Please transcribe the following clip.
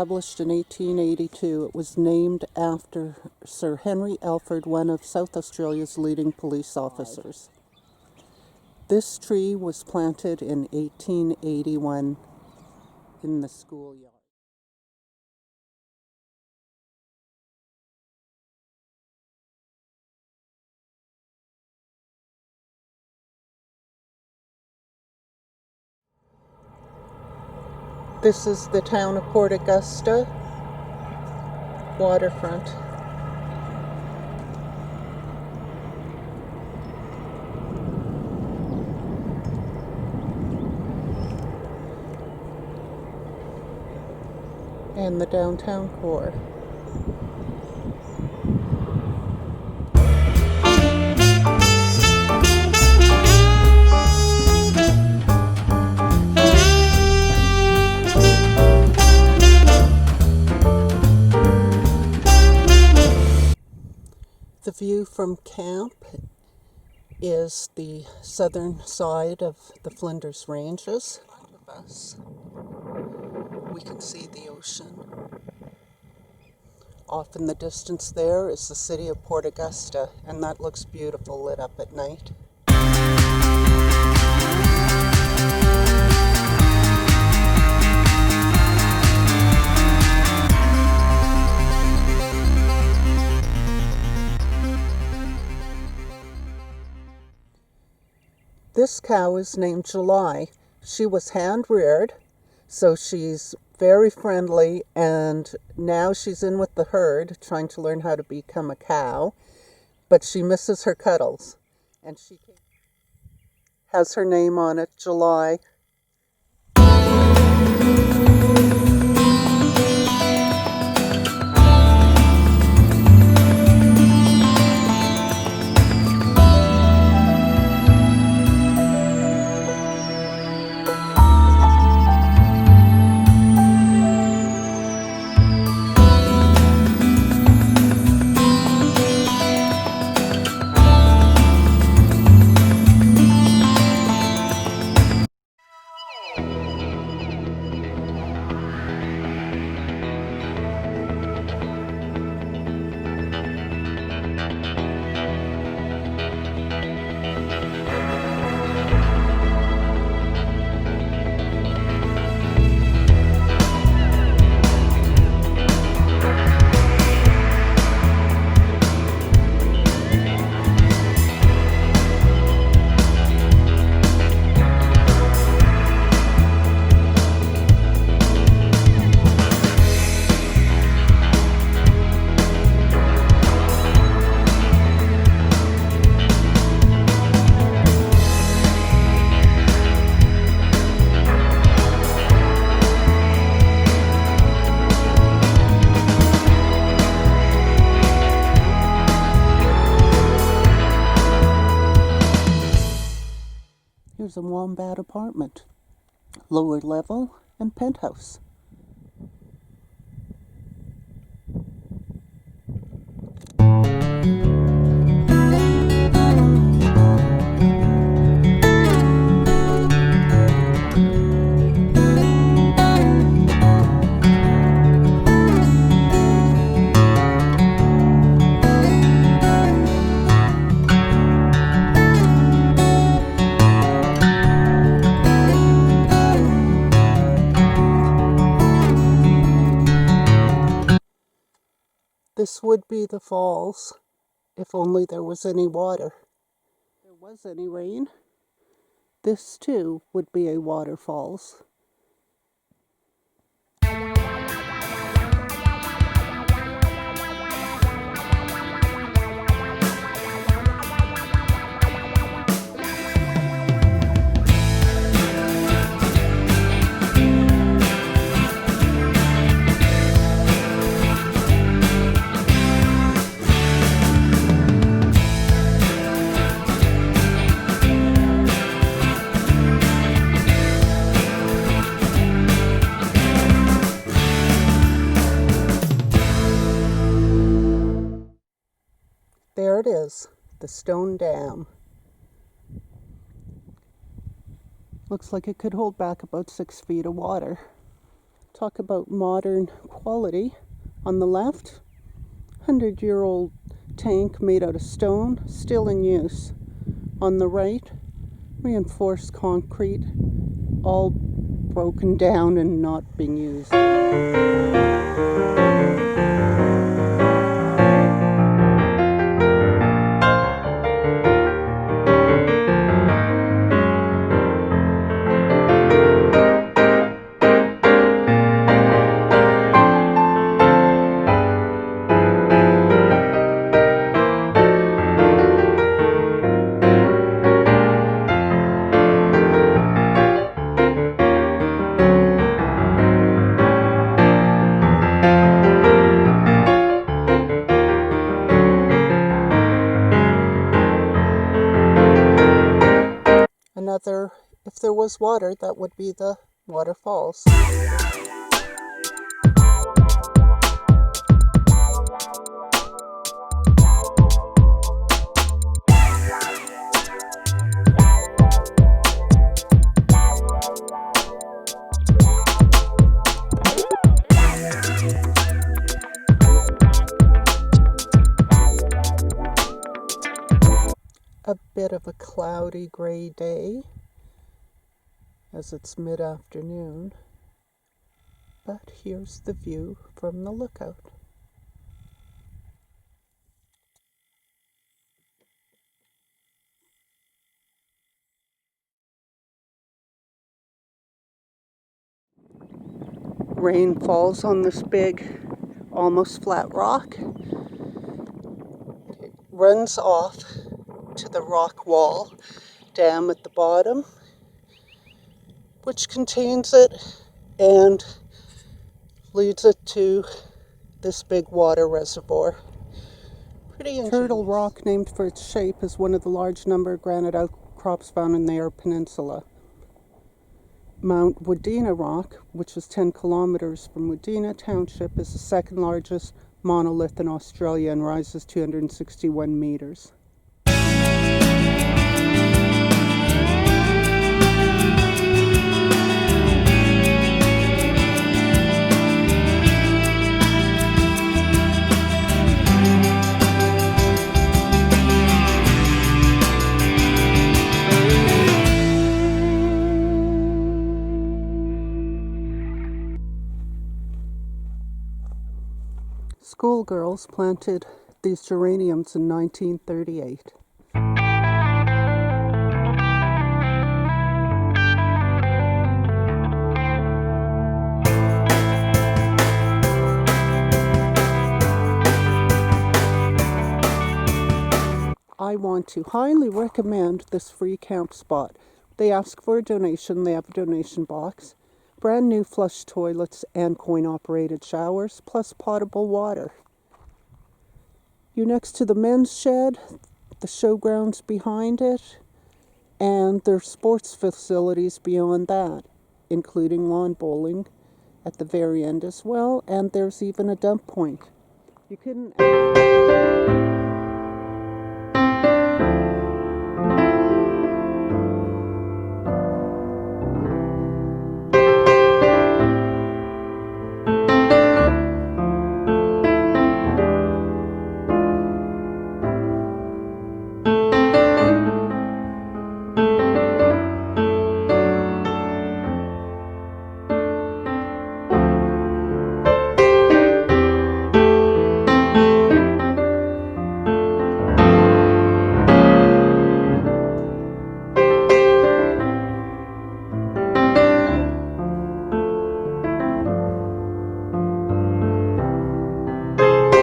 established in 1882. It was named after Sir Henry Alford, one of South Australia's leading police officers. This tree was planted in 1881 in the schoolyard. This is the town of Port Augusta waterfront. And the downtown core. The view from camp is the southern side of the Flinders Ranges. In front of us, we can see the ocean. Off in the distance there is the city of Port Augusta, and that looks beautiful lit up at night. This cow is named July. She was hand-reared, so she's very friendly, and now she's in with the herd, trying to learn how to become a cow, but she misses her cuddles, and she has her name on it, July. Here's a wombat apartment, lower level and penthouse. This would be the falls, if only there was any water. If there was any rain, this too would be a waterfalls. There it is, the stone dam. Looks like it could hold back about 6 feet of water. Talk about modern quality. On the left, 100-year-old tank made out of stone, still in use. On the right, reinforced concrete, all broken down and not being used. Another, if there was water, that would be the Waterfalls. A bit of a cloudy gray day as it's mid-afternoon, but here's the view from the lookout. Rain falls on this big, almost flat rock. It runs off to the rock wall dam at the bottom, which contains it and leads it to this big water reservoir. Pretty ingenious. Turtle Rock, named for its shape, is one of the large number of granite outcrops found in the Eyre Peninsula. Mount Wudinna Rock, which is 10 kilometers from Wudinna Township, is the second largest monolith in Australia and rises 261 meters. Schoolgirls planted these geraniums in 1938. I want to highly recommend this free camp spot. They ask for a donation, they have a donation box. Brand new flush toilets and coin-operated showers, plus potable water. You're next to the men's shed, the showgrounds behind it, and there's sports facilities beyond that, including lawn bowling at the very end as well, and there's even a dump point. You couldn't